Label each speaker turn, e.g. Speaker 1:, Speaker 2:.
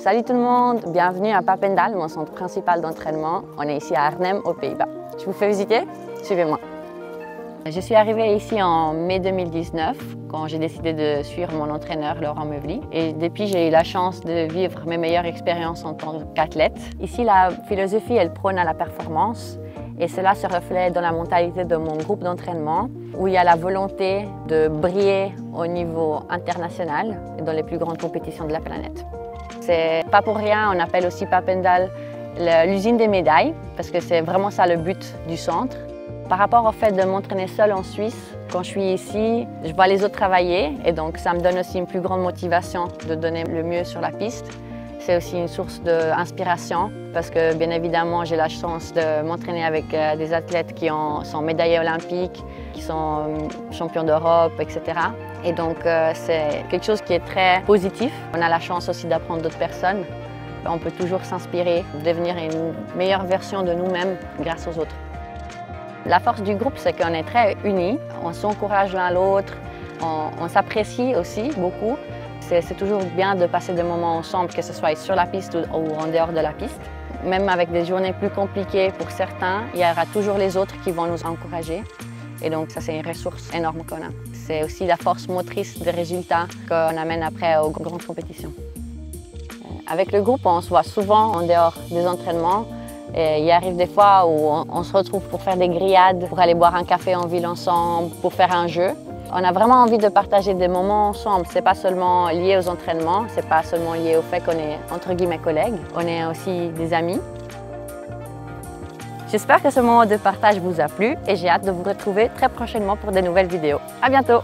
Speaker 1: Salut tout le monde, bienvenue à Papendal, mon centre principal d'entraînement. On est ici à Arnhem, aux Pays-Bas. Je vous fais visiter? Suivez-moi. Je suis arrivée ici en mai 2019, quand j'ai décidé de suivre mon entraîneur Laurent Meuvely. Et depuis, j'ai eu la chance de vivre mes meilleures expériences en tant qu'athlète. Ici, la philosophie, elle prône à la performance. Et cela se reflète dans la mentalité de mon groupe d'entraînement, où il y a la volonté de briller au niveau international et dans les plus grandes compétitions de la planète. C'est pas pour rien, on appelle aussi Papendal l'usine des médailles, parce que c'est vraiment ça le but du centre. Par rapport au fait de m'entraîner seule en Suisse, quand je suis ici, je vois les autres travailler et donc ça me donne aussi une plus grande motivation de donner le mieux sur la piste. C'est aussi une source d'inspiration parce que bien évidemment j'ai la chance de m'entraîner avec des athlètes qui sont médaillés olympiques, qui sont champions d'Europe, etc. Et donc c'est quelque chose qui est très positif. On a la chance aussi d'apprendre d'autres personnes. On peut toujours s'inspirer, devenir une meilleure version de nous-mêmes grâce aux autres. La force du groupe, c'est qu'on est très unis, on s'encourage l'un l'autre, on s'apprécie aussi beaucoup. C'est toujours bien de passer des moments ensemble, que ce soit sur la piste ou en dehors de la piste. Même avec des journées plus compliquées pour certains, il y aura toujours les autres qui vont nous encourager. Et donc ça, c'est une ressource énorme qu'on a. C'est aussi la force motrice des résultats qu'on amène après aux grandes compétitions. Avec le groupe, on se voit souvent en dehors des entraînements. Et il arrive des fois où on se retrouve pour faire des grillades, pour aller boire un café en ville ensemble, pour faire un jeu. On a vraiment envie de partager des moments ensemble. Ce n'est pas seulement lié aux entraînements, ce n'est pas seulement lié au fait qu'on est entre guillemets collègues, on est aussi des amis. J'espère que ce moment de partage vous a plu et j'ai hâte de vous retrouver très prochainement pour de nouvelles vidéos. À bientôt!